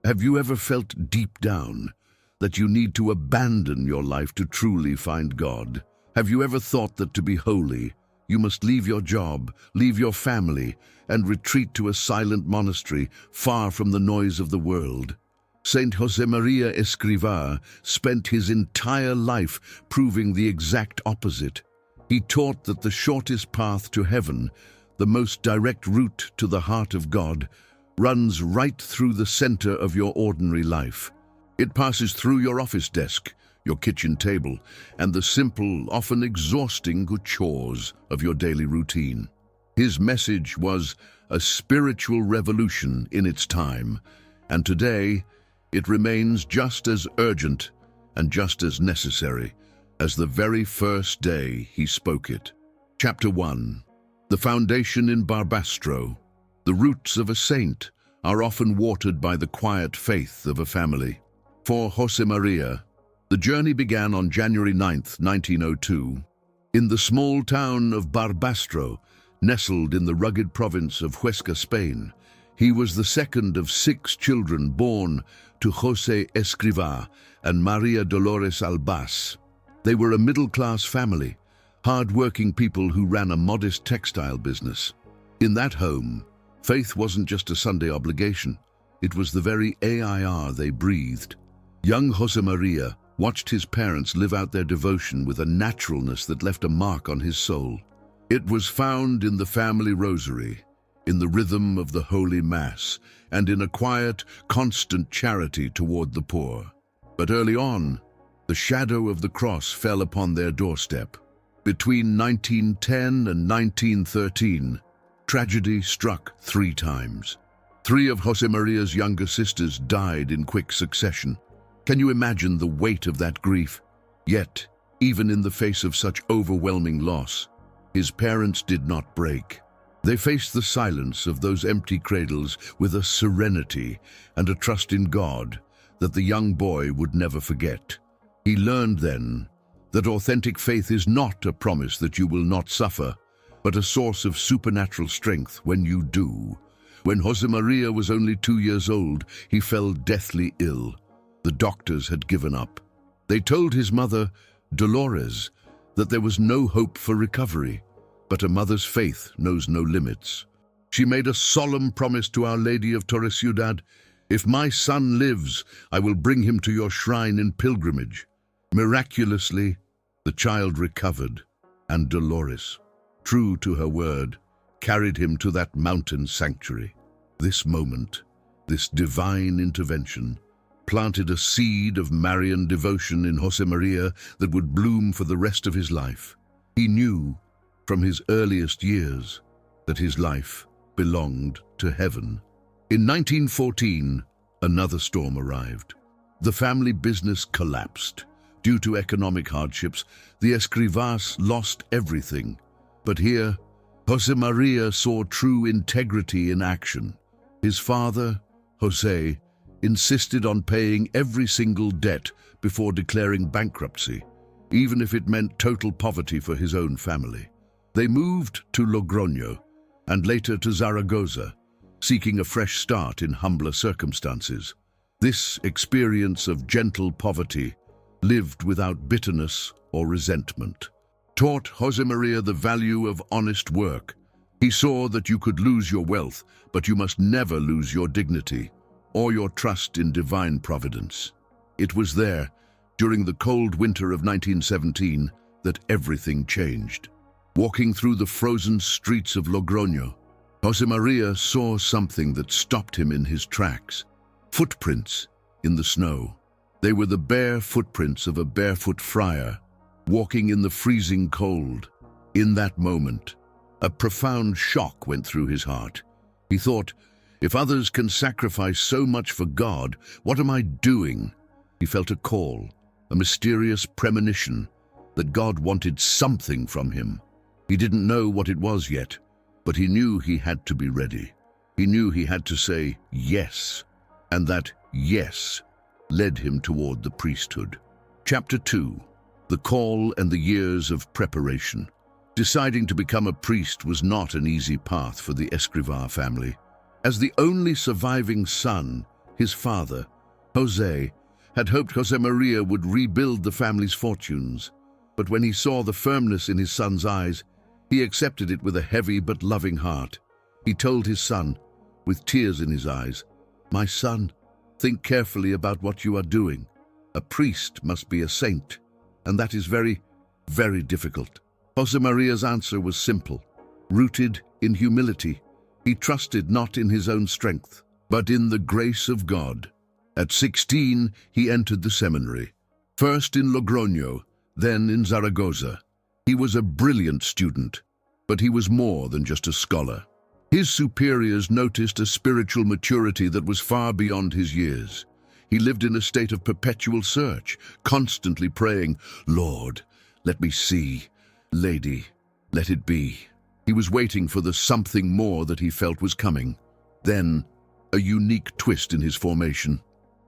Have you ever felt deep down that you need to abandon your life to truly find God? Have you ever thought that to be holy, you must leave your job, leave your family, and retreat to a silent monastery far from the noise of the world? Saint Josemaría Escrivá spent his entire life proving the exact opposite. He taught that the shortest path to heaven, the most direct route to the heart of God, runs right through the center of your ordinary life. It passes through your office desk, your kitchen table, and the simple, often exhausting chores of your daily routine. His message was a spiritual revolution in its time, and today it remains just as urgent and just as necessary as the very first day he spoke it. Chapter 1. The foundation in Barbastro. The roots of a saint are often watered by the quiet faith of a family. For Josemaría, the journey began on January 9, 1902, in the small town of Barbastro, nestled in the rugged province of Huesca, Spain. He was the second of 6 children born to José Escrivá and María Dolores Albás. They were a middle-class family, hard-working people who ran a modest textile business. In that home, faith wasn't just a Sunday obligation. It was the very air they breathed. Young Josemaría watched his parents live out their devotion with a naturalness that left a mark on his soul. It was found in the family rosary, in the rhythm of the Holy Mass, and in a quiet, constant charity toward the poor. But early on, the shadow of the cross fell upon their doorstep. Between 1910 and 1913, tragedy struck 3 times. 3 of Josemaría's younger sisters died in quick succession. Can you imagine the weight of that grief? Yet, even in the face of such overwhelming loss, his parents did not break. They faced the silence of those empty cradles with a serenity and a trust in God that the young boy would never forget. He learned then that authentic faith is not a promise that you will not suffer, but a source of supernatural strength when you do. When Josemaría was only 2 years old, he fell deathly ill. The doctors had given up. They told his mother, Dolores, that there was no hope for recovery, but a mother's faith knows no limits. She made a solemn promise to Our Lady of Torre-Ciudad, "If my son lives, I will bring him to your shrine in pilgrimage." Miraculously, the child recovered, and Dolores, true to her word, carried him to that mountain sanctuary. This moment, this divine intervention, planted a seed of Marian devotion in Josemaría that would bloom for the rest of his life. He knew, from his earliest years, that his life belonged to heaven. In 1914, another storm arrived. The family business collapsed. Due to economic hardships, the Escrivás lost everything. But here, Josemaría saw true integrity in action. His father, José, insisted on paying every single debt before declaring bankruptcy, even if it meant total poverty for his own family. They moved to Logroño and later to Zaragoza, seeking a fresh start in humbler circumstances. This experience of gentle poverty, lived without bitterness or resentment, taught Josemaría the value of honest work. He saw that you could lose your wealth, but you must never lose your dignity or your trust in divine providence. It was there, during the cold winter of 1917, that everything changed. Walking through the frozen streets of Logroño, Josemaría saw something that stopped him in his tracks. Footprints in the snow. They were the bare footprints of a barefoot friar, walking in the freezing cold. In that moment, a profound shock went through his heart. He thought, if others can sacrifice so much for God, what am I doing? He felt a call, a mysterious premonition, that God wanted something from him. He didn't know what it was yet, but he knew he had to be ready. He knew he had to say yes, and that yes led him toward the priesthood. Chapter 2. The Call and the Years of Preparation. Deciding to become a priest was not an easy path for the Escrivá family. As the only surviving son, his father, Jose, had hoped Josemaría would rebuild the family's fortunes. But when he saw the firmness in his son's eyes, he accepted it with a heavy but loving heart. He told his son, with tears in his eyes, "My son, think carefully about what you are doing. A priest must be a saint, and that is very, very difficult." Josemaría's answer was simple, rooted in humility. He trusted not in his own strength, but in the grace of God. At 16, he entered the seminary, first in Logroño, then in Zaragoza. He was a brilliant student, but he was more than just a scholar. His superiors noticed a spiritual maturity that was far beyond his years. He lived in a state of perpetual search, constantly praying, "Lord, let me see. Lady, let it be." He was waiting for the something more that he felt was coming. Then, a unique twist in his formation.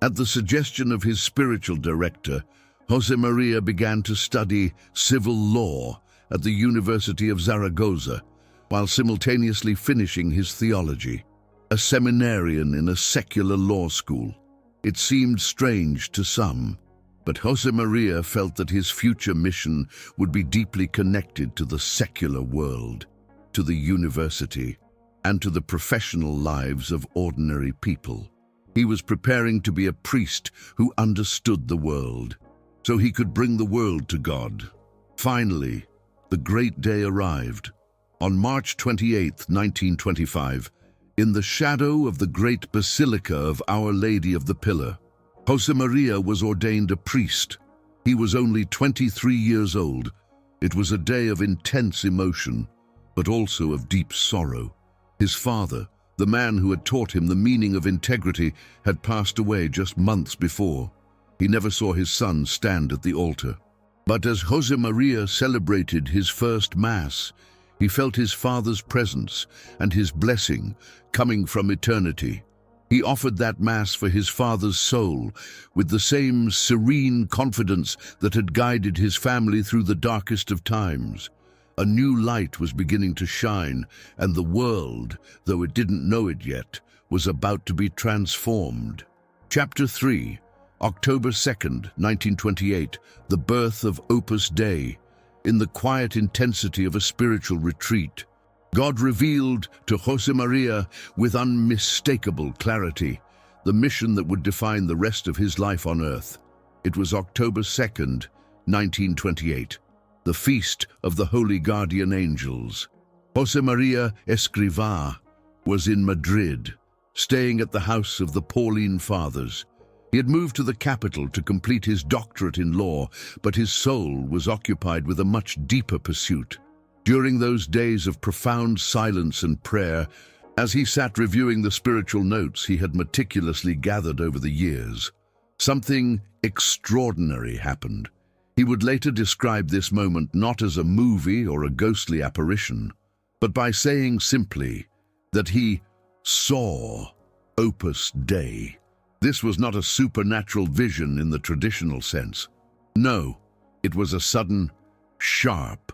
At the suggestion of his spiritual director, Josemaría began to study civil law at the University of Zaragoza, while simultaneously finishing his theology. A seminarian in a secular law school. It seemed strange to some, but Josemaría felt that his future mission would be deeply connected to the secular world, to the university, and to the professional lives of ordinary people. He was preparing to be a priest who understood the world, so he could bring the world to God. Finally, the great day arrived. On March 28, 1925, in the shadow of the great Basilica of Our Lady of the Pillar, Josemaría was ordained a priest. He was only 23 years old. It was a day of intense emotion, but also of deep sorrow. His father, the man who had taught him the meaning of integrity, had passed away just months before. He never saw his son stand at the altar. But as Josemaría celebrated his first Mass, he felt his father's presence and his blessing coming from eternity. He offered that Mass for his father's soul with the same serene confidence that had guided his family through the darkest of times. A new light was beginning to shine, and the world, though it didn't know it yet, was about to be transformed. Chapter 3, October 2nd, 1928, the birth of Opus Dei. In the quiet intensity of a spiritual retreat, God revealed to Josemaría with unmistakable clarity the mission that would define the rest of his life on earth. It was October 2nd, 1928. The feast of the Holy Guardian Angels. Josemaría Escrivá was in Madrid, staying at the house of the Pauline Fathers. He had moved to the capital to complete his doctorate in law, but his soul was occupied with a much deeper pursuit. During those days of profound silence and prayer, as he sat reviewing the spiritual notes he had meticulously gathered over the years, something extraordinary happened. He would later describe this moment not as a movie or a ghostly apparition, but by saying simply that he saw Opus Dei. This was not a supernatural vision in the traditional sense. No, it was a sudden, sharp,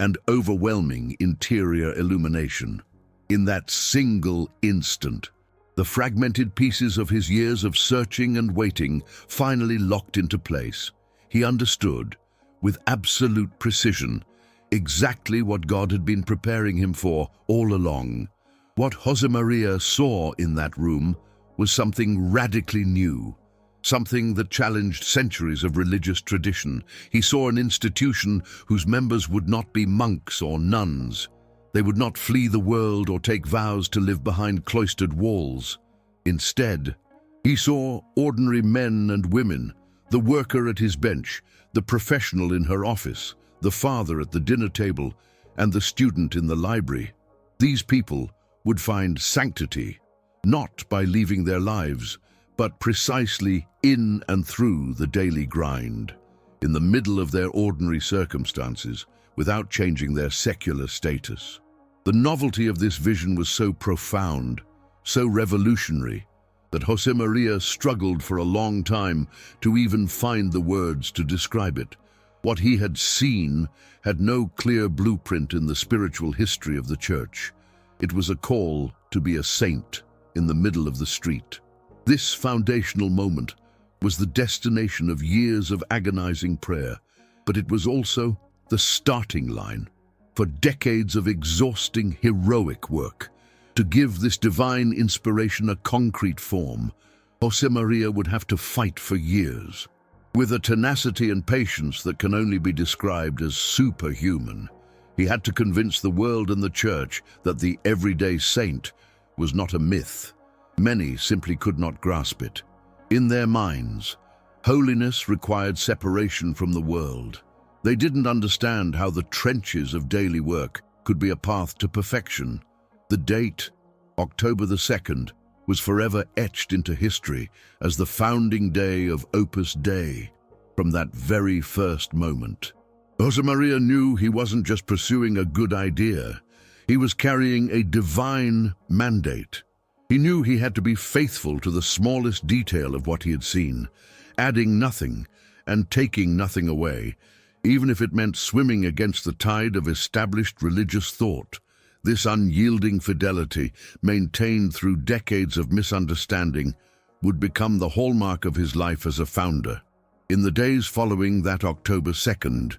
and overwhelming interior illumination. In that single instant, the fragmented pieces of his years of searching and waiting finally locked into place. He understood, with absolute precision, exactly what God had been preparing him for all along. What Josemaría saw in that room was something radically new, something that challenged centuries of religious tradition. He saw an institution whose members would not be monks or nuns. They would not flee the world or take vows to live behind cloistered walls. Instead, he saw ordinary men and women, the worker at his bench, the professional in her office, the father at the dinner table, and the student in the library. These people would find sanctity, not by leaving their lives, but precisely in and through the daily grind, in the middle of their ordinary circumstances, without changing their secular status. The novelty of this vision was so profound, so revolutionary, that Josemaría struggled for a long time to even find the words to describe it. What he had seen had no clear blueprint in the spiritual history of the Church. It was a call to be a saint in the middle of the street. This foundational moment was the destination of years of agonizing prayer, but it was also the starting line for decades of exhausting, heroic work. To give this divine inspiration a concrete form, Josemaría would have to fight for years. With a tenacity and patience that can only be described as superhuman, he had to convince the world and the church that the everyday saint was not a myth. Many simply could not grasp it. In their minds, holiness required separation from the world. They didn't understand how the trenches of daily work could be a path to perfection. The date, October the 2nd, was forever etched into history as the founding day of Opus Dei. From that very first moment, Josemaría knew he wasn't just pursuing a good idea. He was carrying a divine mandate. He knew he had to be faithful to the smallest detail of what he had seen, adding nothing and taking nothing away, even if it meant swimming against the tide of established religious thought. This unyielding fidelity, maintained through decades of misunderstanding, would become the hallmark of his life as a founder. In the days following that October 2nd,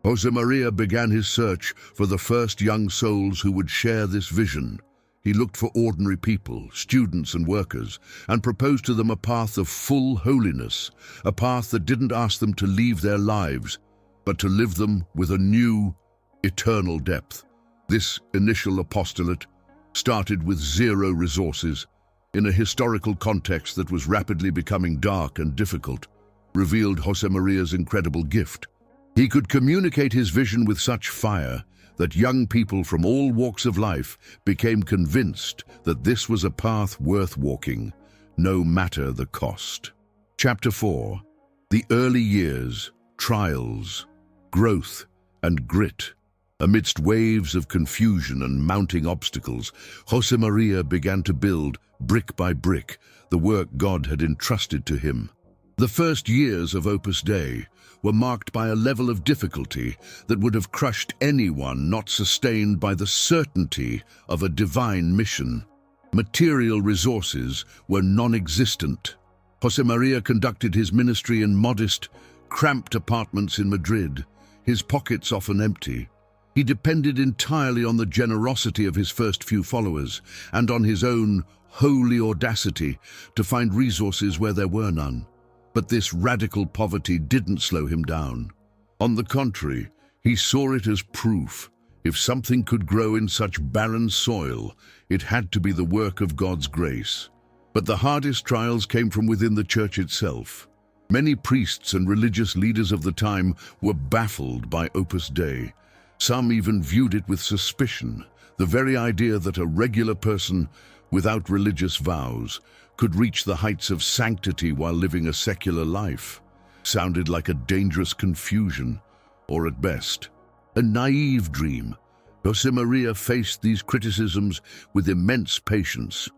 Josemaría began his search for the first young souls who would share this vision. He looked for ordinary people, students and workers, and proposed to them a path of full holiness, a path that didn't ask them to leave their lives, but to live them with a new, eternal depth. This initial apostolate started with zero resources, in a historical context that was rapidly becoming dark and difficult, revealed Josemaría's incredible gift. He could communicate his vision with such fire that young people from all walks of life became convinced that this was a path worth walking, no matter the cost. Chapter 4. The early years, trials, growth, and grit. Amidst waves of confusion and mounting obstacles, Josemaría began to build, brick by brick, the work God had entrusted to him. The first years of Opus Dei were marked by a level of difficulty that would have crushed anyone not sustained by the certainty of a divine mission. Material resources were non-existent. Josemaría conducted his ministry in modest, cramped apartments in Madrid, his pockets often empty. He depended entirely on the generosity of his first few followers and on his own holy audacity to find resources where there were none. But this radical poverty didn't slow him down. On the contrary, he saw it as proof. If something could grow in such barren soil, it had to be the work of God's grace. But the hardest trials came from within the church itself. Many priests and religious leaders of the time were baffled by Opus Dei. Some even viewed it with suspicion. The very idea that a regular person without religious vows could reach the heights of sanctity while living a secular life sounded like a dangerous confusion, or at best, a naive dream. Josemaría faced these criticisms with immense patience.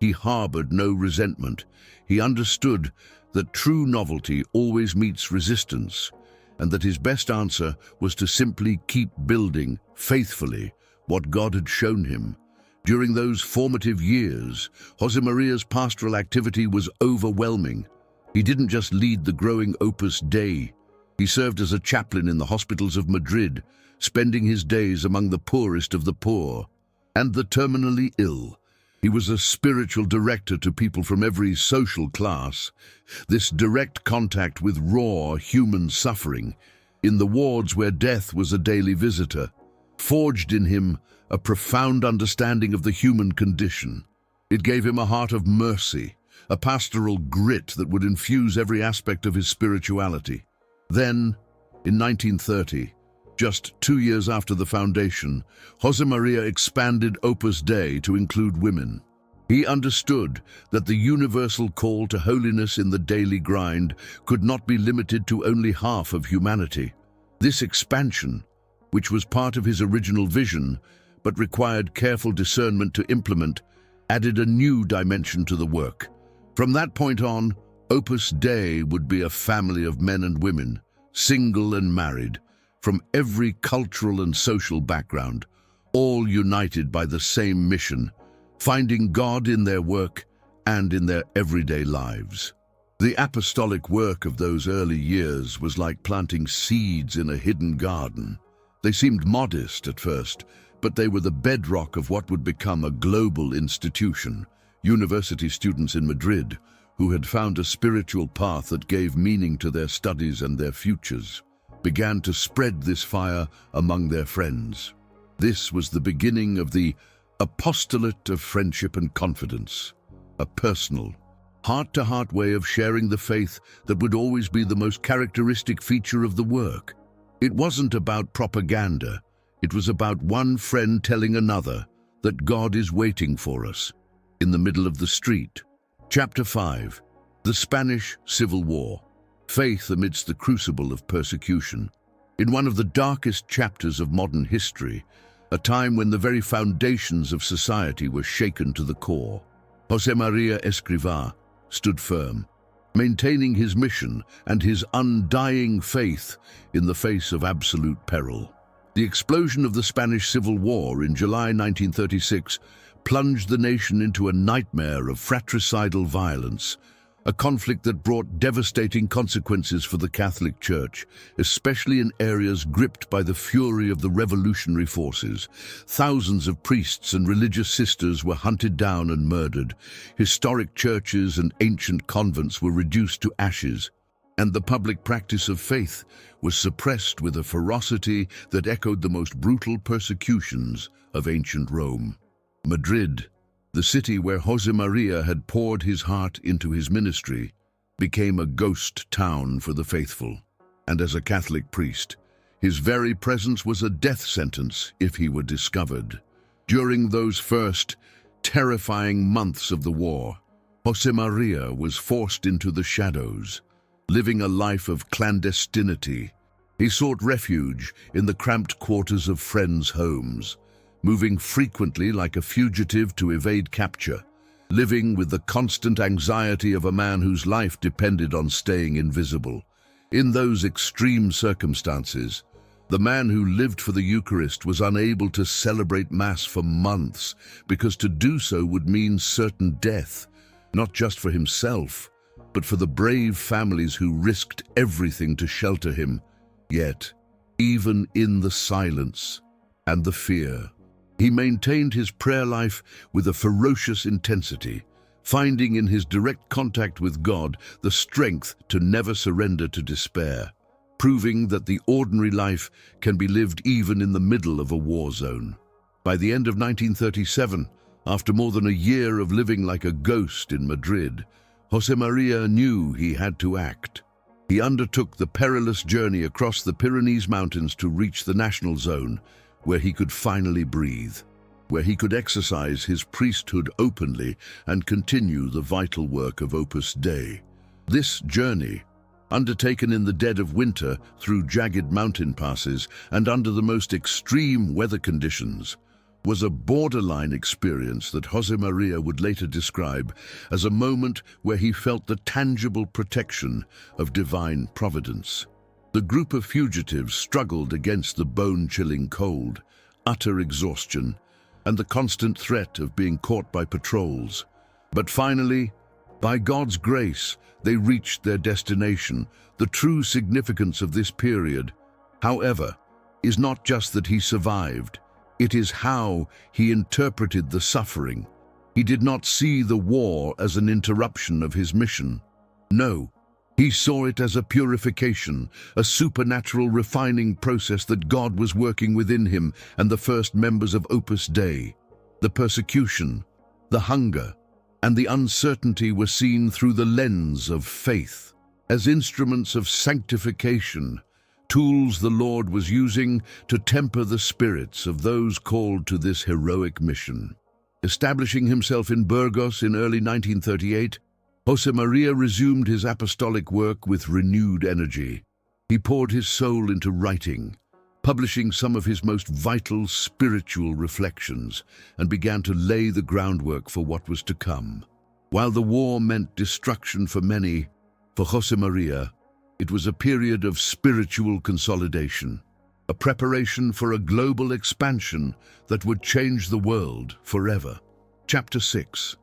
He harbored no resentment. He understood that true novelty always meets resistance, and that his best answer was to simply keep building, faithfully, what God had shown him. During those formative years, Josemaría's pastoral activity was overwhelming. He didn't just lead the growing Opus Dei. He served as a chaplain in the hospitals of Madrid, spending his days among the poorest of the poor and the terminally ill. He was a spiritual director to people from every social class. This direct contact with raw human suffering, in the wards where death was a daily visitor, forged in him a profound understanding of the human condition. It gave him a heart of mercy, a pastoral grit that would infuse every aspect of his spirituality. Then, in 1930, just 2 years after the foundation, Josemaría expanded Opus Dei to include women. He understood that the universal call to holiness in the daily grind could not be limited to only half of humanity. This expansion, which was part of his original vision, but required careful discernment to implement, added a new dimension to the work. From that point on, Opus Dei would be a family of men and women, single and married, from every cultural and social background, all united by the same mission, finding God in their work and in their everyday lives. The apostolic work of those early years was like planting seeds in a hidden garden. They seemed modest at first, but they were the bedrock of what would become a global institution. University students in Madrid, who had found a spiritual path that gave meaning to their studies and their futures, began to spread this fire among their friends. This was the beginning of the apostolate of friendship and confidence, a personal, heart-to-heart way of sharing the faith that would always be the most characteristic feature of the work. It wasn't about propaganda. It was about one friend telling another that God is waiting for us in the middle of the street. Chapter 5. The Spanish Civil War. Faith amidst the crucible of persecution. In one of the darkest chapters of modern history, a time when the very foundations of society were shaken to the core, Josemaría Escrivá stood firm, maintaining his mission and his undying faith in the face of absolute peril. The explosion of the Spanish Civil War in July 1936 plunged the nation into a nightmare of fratricidal violence, a conflict that brought devastating consequences for the Catholic Church, especially in areas gripped by the fury of the revolutionary forces. Thousands of priests and religious sisters were hunted down and murdered. Historic churches and ancient convents were reduced to ashes, and the public practice of faith was suppressed with a ferocity that echoed the most brutal persecutions of ancient Rome. Madrid, the city where Josemaría had poured his heart into his ministry, became a ghost town for the faithful. And as a Catholic priest, his very presence was a death sentence if he were discovered. During those first, terrifying months of the war, Josemaría was forced into the shadows, living a life of clandestinity. He sought refuge in the cramped quarters of friends' homes, moving frequently like a fugitive to evade capture, living with the constant anxiety of a man whose life depended on staying invisible. In those extreme circumstances, the man who lived for the Eucharist was unable to celebrate Mass for months, because to do so would mean certain death, not just for himself, but for the brave families who risked everything to shelter him. Yet, even in the silence and the fear, he maintained his prayer life with a ferocious intensity, finding in his direct contact with God the strength to never surrender to despair, proving that the ordinary life can be lived even in the middle of a war zone. By the end of 1937, after more than a year of living like a ghost in Madrid, Josemaría knew he had to act. He undertook the perilous journey across the Pyrenees Mountains to reach the national zone, where he could finally breathe, where he could exercise his priesthood openly and continue the vital work of Opus Dei. This journey, undertaken in the dead of winter through jagged mountain passes and under the most extreme weather conditions, was a borderline experience that Josemaría would later describe as a moment where he felt the tangible protection of divine providence. The group of fugitives struggled against the bone-chilling cold, utter exhaustion, and the constant threat of being caught by patrols. But finally, by God's grace, they reached their destination. The true significance of this period, however, is not just that he survived. It is how he interpreted the suffering. He did not see the war as an interruption of his mission. No, he saw it as a purification, a supernatural refining process that God was working within him and the first members of Opus Dei. The persecution, the hunger, and the uncertainty were seen through the lens of faith, as instruments of sanctification, tools the Lord was using to temper the spirits of those called to this heroic mission. Establishing himself in Burgos in early 1938, Josemaría resumed his apostolic work with renewed energy. He poured his soul into writing, publishing some of his most vital spiritual reflections, and began to lay the groundwork for what was to come. While the war meant destruction for many, for Josemaría, it was a period of spiritual consolidation, a preparation for a global expansion that would change the world forever. Chapter 6.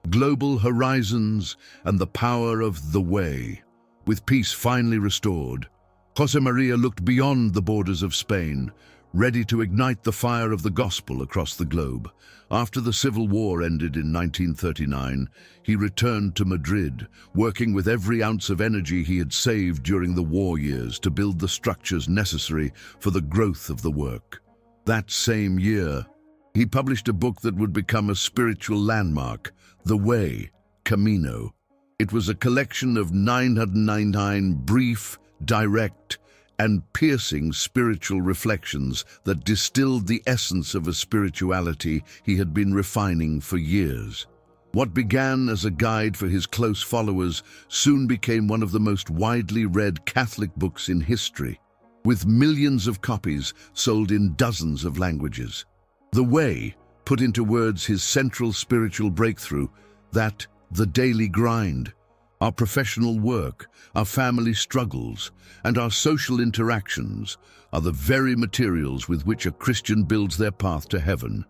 global horizons, and the power of the Way. With peace finally restored, Josemaría looked beyond the borders of Spain, ready to ignite the fire of the gospel across the globe. After the Civil War ended in 1939, he returned to Madrid, working with every ounce of energy he had saved during the war years to build the structures necessary for the growth of the work. That same year, he published a book that would become a spiritual landmark, The Way, Camino. It was a collection of 999 brief, direct, and piercing spiritual reflections that distilled the essence of a spirituality he had been refining for years. What began as a guide for his close followers soon became one of the most widely read Catholic books in history, with millions of copies sold in dozens of languages. The Way put into words his central spiritual breakthrough, that the daily grind, our professional work, our family struggles, and our social interactions are the very materials with which a Christian builds their path to heaven.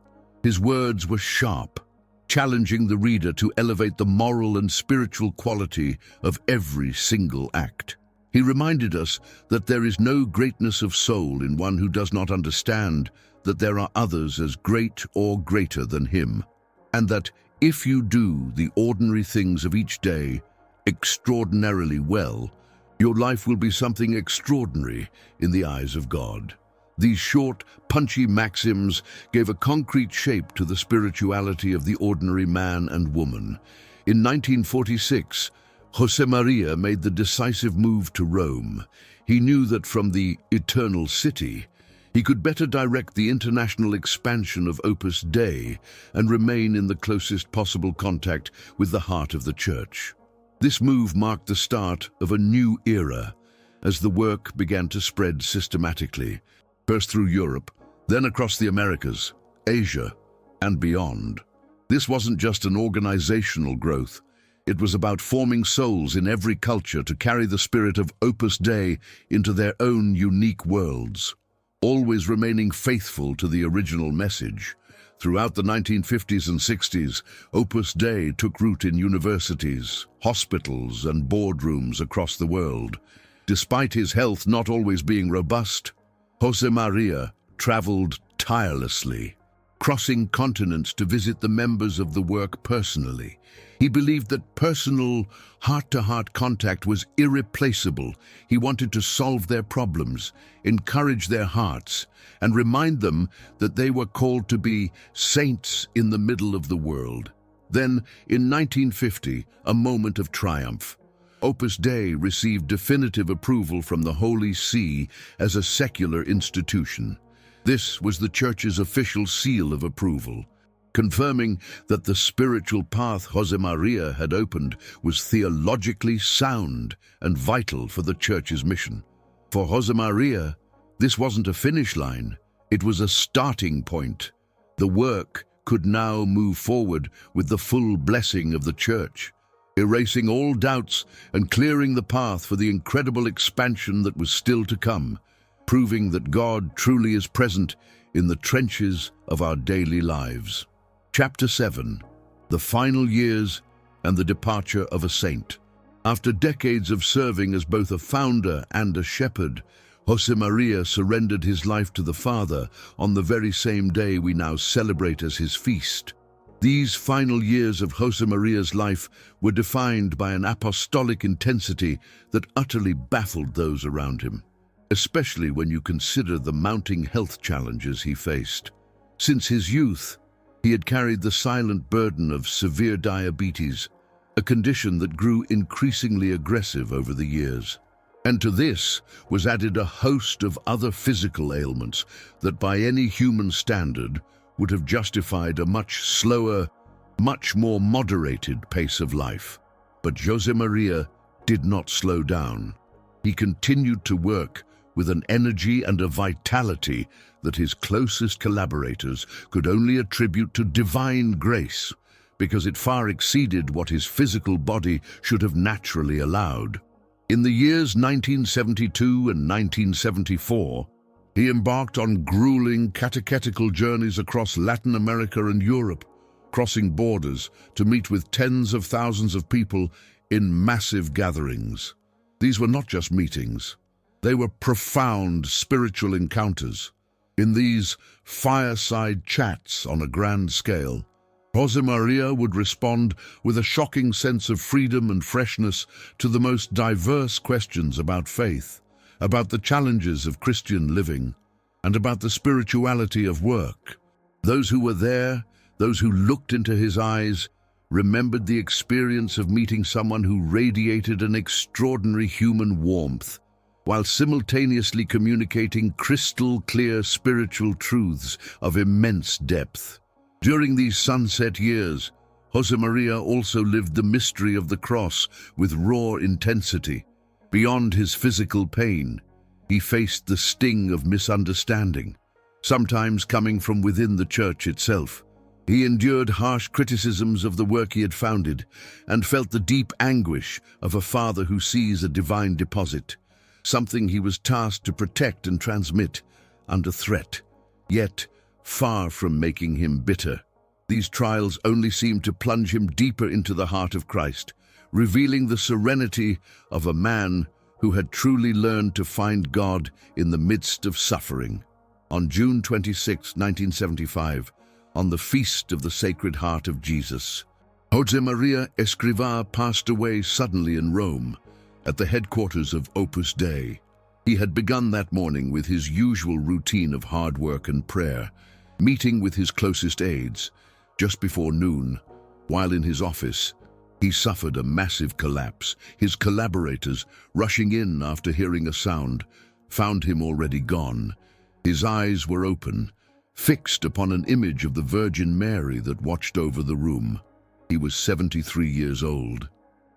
His words were sharp, challenging the reader to elevate the moral and spiritual quality of every single act. He reminded us that there is no greatness of soul in one who does not understand that there are others as great or greater than him, and that if you do the ordinary things of each day extraordinarily well, your life will be something extraordinary in the eyes of God. These short, punchy maxims gave a concrete shape to the spirituality of the ordinary man and woman. In 1946, Josemaría made the decisive move to Rome. He knew that from the Eternal City, he could better direct the international expansion of Opus Dei and remain in the closest possible contact with the heart of the Church. This move marked the start of a new era as the work began to spread systematically, first through Europe, then across the Americas, Asia, and beyond. This wasn't just an organizational growth. It was about forming souls in every culture to carry the spirit of Opus Dei into their own unique worlds, always remaining faithful to the original message. Throughout the 1950s and 60s, Opus Dei took root in universities, hospitals, and boardrooms across the world. Despite his health not always being robust, Josemaría traveled tirelessly, crossing continents to visit the members of the work personally. He believed that personal, heart-to-heart contact was irreplaceable. He wanted to solve their problems, encourage their hearts, and remind them that they were called to be saints in the middle of the world. Then, in 1950, a moment of triumph. Opus Dei received definitive approval from the Holy See as a secular institution. This was the Church's official seal of approval, confirming that the spiritual path Josemaría had opened was theologically sound and vital for the Church's mission. For Josemaría, this wasn't a finish line, it was a starting point. The work could now move forward with the full blessing of the Church, erasing all doubts and clearing the path for the incredible expansion that was still to come, proving that God truly is present in the trenches of our daily lives. Chapter 7. The Final Years and the Departure of a Saint. After decades of serving as both a founder and a shepherd, Josemaría surrendered his life to the Father on the very same day we now celebrate as his feast. These final years of Josemaría's life were defined by an apostolic intensity that utterly baffled those around him, especially when you consider the mounting health challenges he faced. Since his youth, he had carried the silent burden of severe diabetes, a condition that grew increasingly aggressive over the years. And to this was added a host of other physical ailments that by any human standard would have justified a much slower, much more moderated pace of life. But Josemaría did not slow down. He continued to work with an energy and a vitality that his closest collaborators could only attribute to divine grace, because it far exceeded what his physical body should have naturally allowed. In the years 1972 and 1974, he embarked on grueling catechetical journeys across Latin America and Europe, crossing borders to meet with tens of thousands of people in massive gatherings. These were not just meetings. They were profound spiritual encounters. In these fireside chats on a grand scale, Josemaría would respond with a shocking sense of freedom and freshness to the most diverse questions about faith, about the challenges of Christian living, and about the spirituality of work. Those who were there, those who looked into his eyes, remembered the experience of meeting someone who radiated an extraordinary human warmth, while simultaneously communicating crystal-clear spiritual truths of immense depth. During these sunset years, Josemaría also lived the mystery of the cross with raw intensity. Beyond his physical pain, he faced the sting of misunderstanding, sometimes coming from within the church itself. He endured harsh criticisms of the work he had founded and felt the deep anguish of a father who sees a divine deposit, something he was tasked to protect and transmit, under threat, yet far from making him bitter. These trials only seemed to plunge him deeper into the heart of Christ, revealing the serenity of a man who had truly learned to find God in the midst of suffering. On June 26, 1975, on the Feast of the Sacred Heart of Jesus, Josemaría Escrivá passed away suddenly in Rome, at the headquarters of Opus Dei. He had begun that morning with his usual routine of hard work and prayer, meeting with his closest aides. Just before noon, while in his office, he suffered a massive collapse. His collaborators, rushing in after hearing a sound, found him already gone. His eyes were open, fixed upon an image of the Virgin Mary that watched over the room. He was 73 years old.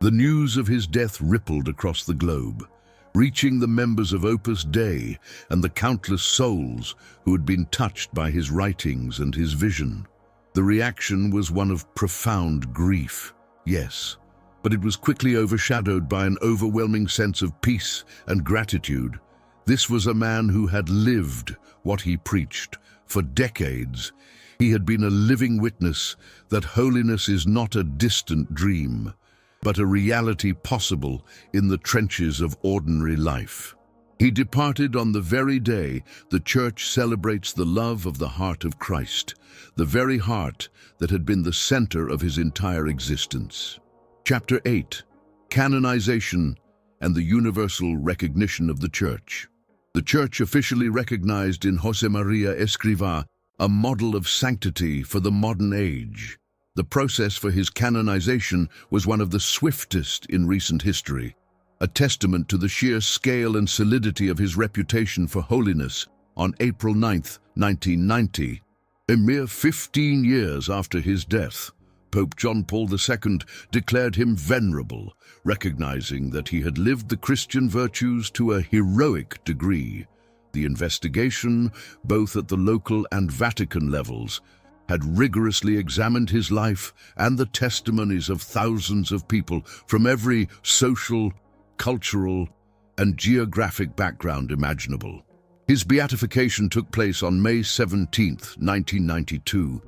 The news of his death rippled across the globe, reaching the members of Opus Dei and the countless souls who had been touched by his writings and his vision. The reaction was one of profound grief, yes, but it was quickly overshadowed by an overwhelming sense of peace and gratitude. This was a man who had lived what he preached. For decades, he had been a living witness that holiness is not a distant dream, but a reality possible in the trenches of ordinary life. He departed on the very day the Church celebrates the love of the heart of Christ, the very heart that had been the center of his entire existence. Chapter 8. Canonization and the universal recognition of the Church. The Church officially recognized in Josemaría Escrivá a model of sanctity for the modern age. The process for his canonization was one of the swiftest in recent history, a testament to the sheer scale and solidity of his reputation for holiness. On April 9, 1990, a mere 15 years after his death, Pope John Paul II declared him venerable, recognizing that he had lived the Christian virtues to a heroic degree. The investigation, both at the local and Vatican levels, had rigorously examined his life and the testimonies of thousands of people from every social, cultural, and geographic background imaginable. His beatification took place on May 17, 1992,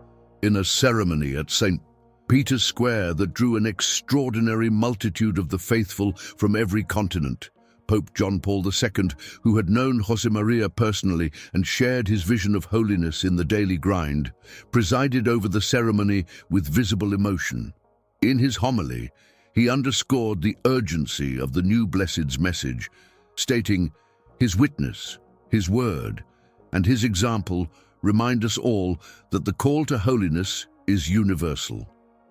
in a ceremony at St. Peter's Square that drew an extraordinary multitude of the faithful from every continent. Pope John Paul II, who had known Josemaría personally and shared his vision of holiness in the daily grind, presided over the ceremony with visible emotion. In his homily, he underscored the urgency of the new Blessed's message, stating, "His witness, his word, and his example remind us all that the call to holiness is universal."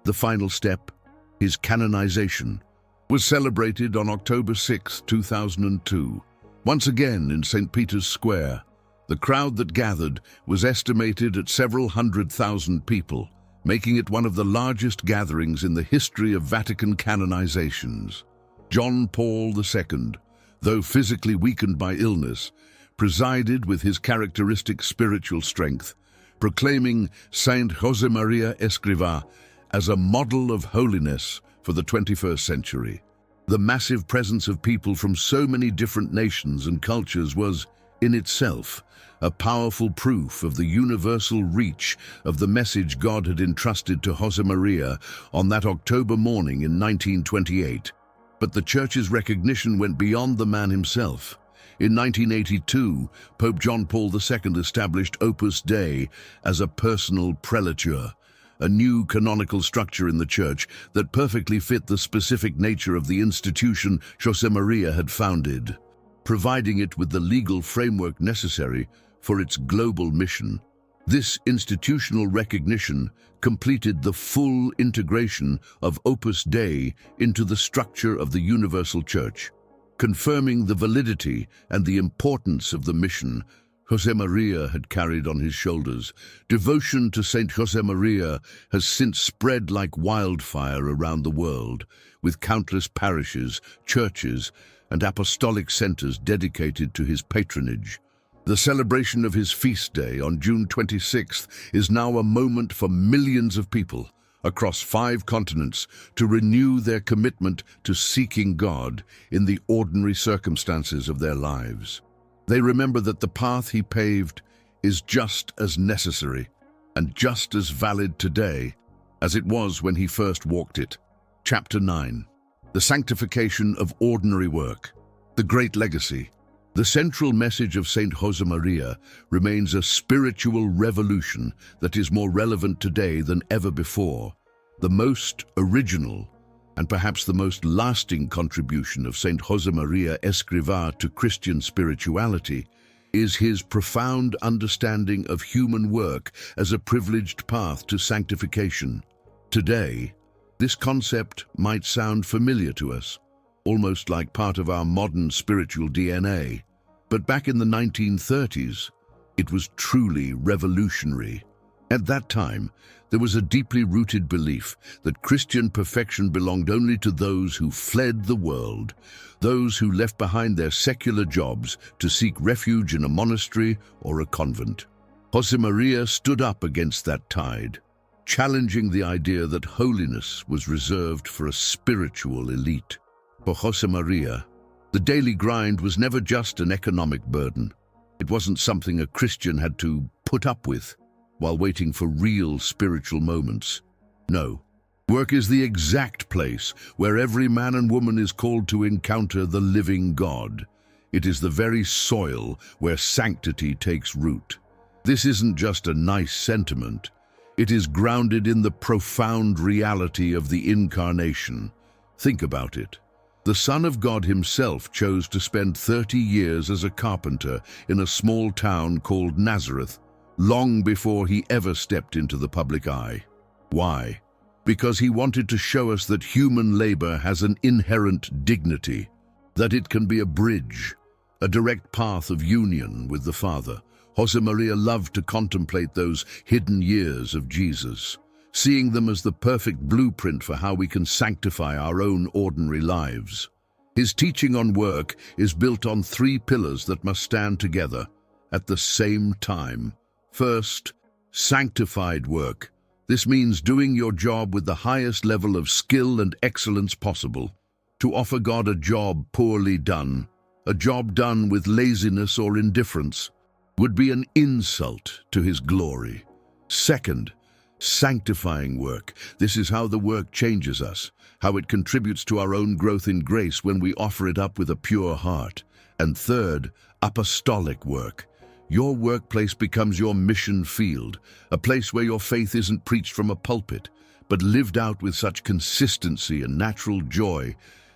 The final step, his canonization, was celebrated on October 6, 2002. Once again in St. Peter's Square, the crowd that gathered was estimated at several 100,000 people, making it one of the largest gatherings in the history of Vatican canonizations. John Paul II, though physically weakened by illness, presided with his characteristic spiritual strength, proclaiming Saint Josemaría Escrivá as a model of holiness for the 21st century. The massive presence of people from so many different nations and cultures was in itself a powerful proof of the universal reach of the message God had entrusted to Josemaría on that October morning in 1928. But the Church's recognition went beyond the man himself. In 1982, Pope John Paul II established Opus Dei as a personal prelature, a new canonical structure in the Church that perfectly fit the specific nature of the institution Josemaría had founded, providing it with the legal framework necessary for its global mission. This institutional recognition completed the full integration of Opus Dei into the structure of the Universal Church, confirming the validity and the importance of the mission Josemaría had carried on his shoulders. Devotion to Saint Josemaría has since spread like wildfire around the world, with countless parishes, churches, and apostolic centers dedicated to his patronage. The celebration of his feast day on June 26th is now a moment for millions of people across 5 continents to renew their commitment to seeking God in the ordinary circumstances of their lives. They remember that the path he paved is just as necessary and just as valid today as it was when he first walked it. Chapter 9. The Sanctification of Ordinary Work. The Great Legacy. The central message of Saint Josemaría remains a spiritual revolution that is more relevant today than ever before. The most original and perhaps the most lasting contribution of Saint Josemaría Escrivá to Christian spirituality is his profound understanding of human work as a privileged path to sanctification. Today, this concept might sound familiar to us, almost like part of our modern spiritual DNA. But back in the 1930s, it was truly revolutionary. At that time, there was a deeply rooted belief that Christian perfection belonged only to those who fled the world, those who left behind their secular jobs to seek refuge in a monastery or a convent. Josemaría stood up against that tide, challenging the idea that holiness was reserved for a spiritual elite. For Josemaría, the daily grind was never just an economic burden. It wasn't something a Christian had to put up with while waiting for real spiritual moments. No, work is the exact place where every man and woman is called to encounter the living God. It is the very soil where sanctity takes root. This isn't just a nice sentiment. It is grounded in the profound reality of the Incarnation. Think about it. The Son of God himself chose to spend 30 years as a carpenter in a small town called Nazareth, long before he ever stepped into the public eye. Why? Because he wanted to show us that human labor has an inherent dignity, that it can be a bridge, a direct path of union with the Father. Josemaría loved to contemplate those hidden years of Jesus, seeing them as the perfect blueprint for how we can sanctify our own ordinary lives. His teaching on work is built on 3 pillars that must stand together at the same time. First, sanctified work. This means doing your job with the highest level of skill and excellence possible. To offer God a job poorly done, a job done with laziness or indifference, would be an insult to his glory. Second, sanctifying work. This is how the work changes us, how it contributes to our own growth in grace when we offer it up with a pure heart. And third, apostolic work. Your workplace becomes your mission field, a place where your faith isn't preached from a pulpit, but lived out with such consistency and natural joy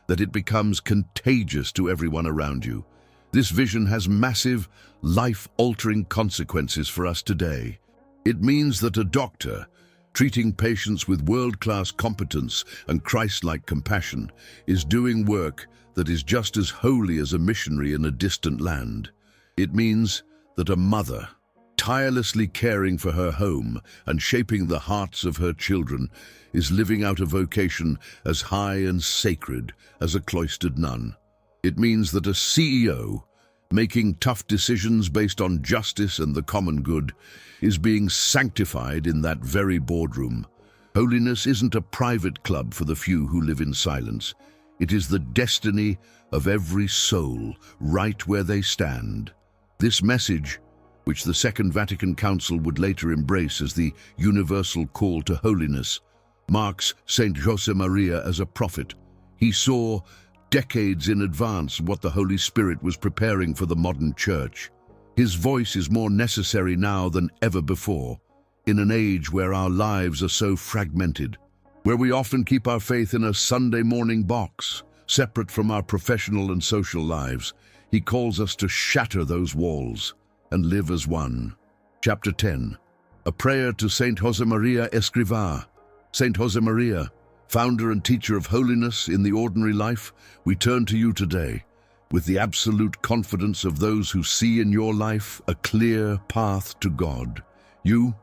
that it becomes contagious to everyone around you. This vision has massive, life-altering consequences for us today. It means that a doctor, treating patients with world-class competence and Christ-like compassion, is doing work that is just as holy as a missionary in a distant land. It means that a mother, tirelessly caring for her home and shaping the hearts of her children, is living out a vocation as high and sacred as a cloistered nun. It means that a CEO, making tough decisions based on justice and the common good, is being sanctified in that very boardroom. Holiness isn't a private club for the few who live in silence. It is the destiny of every soul right where they stand. This message, which the Second Vatican Council would later embrace as the universal call to holiness, marks Saint Josemaría as a prophet. He saw, decades in advance, what the Holy Spirit was preparing for the modern church. His voice is more necessary now than ever before, in an age where our lives are so fragmented, where we often keep our faith in a Sunday morning box, separate from our professional and social lives. He calls us to shatter those walls and live as one. Chapter 10. A prayer to Saint Josemaría Escrivá. Saint Josemaría, founder and teacher of holiness in the ordinary life, we turn to you today with the absolute confidence of those who see in your life a clear path to God. You,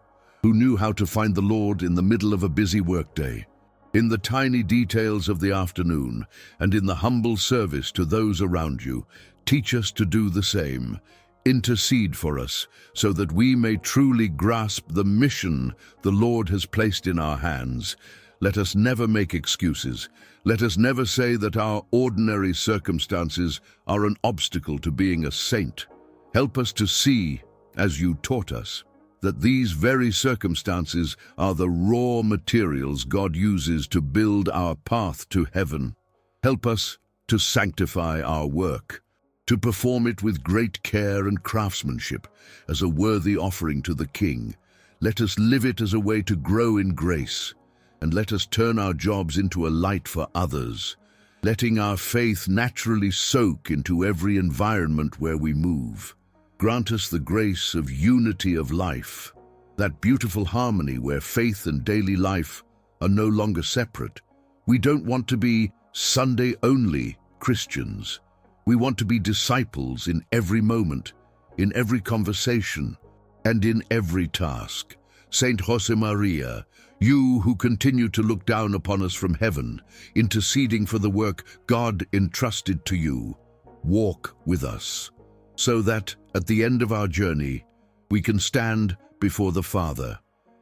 who knew how to find the Lord in the middle of a busy workday, in the tiny details of the afternoon, and in the humble service to those around you, teach us to do the same. Intercede for us, so that we may truly grasp the mission the Lord has placed in our hands. Let us never make excuses. Let us never say that our ordinary circumstances are an obstacle to being a saint. Help us to see, as you taught us, that these very circumstances are the raw materials God uses to build our path to heaven. Help us to sanctify our work, to perform it with great care and craftsmanship as a worthy offering to the King. Let us live it as a way to grow in grace, and let us turn our jobs into a light for others, letting our faith naturally soak into every environment where we move. Grant us the grace of unity of life, that beautiful harmony where faith and daily life are no longer separate. We don't want to be Sunday-only Christians. We want to be disciples in every moment, in every conversation, and in every task. Saint Josemaría, you who continue to look down upon us from heaven, interceding for the work God entrusted to you, walk with us, so that, at the end of our journey, we can stand before the Father,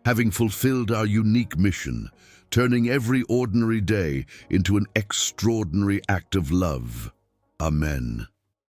having fulfilled our unique mission, turning every ordinary day into an extraordinary act of love. Amen.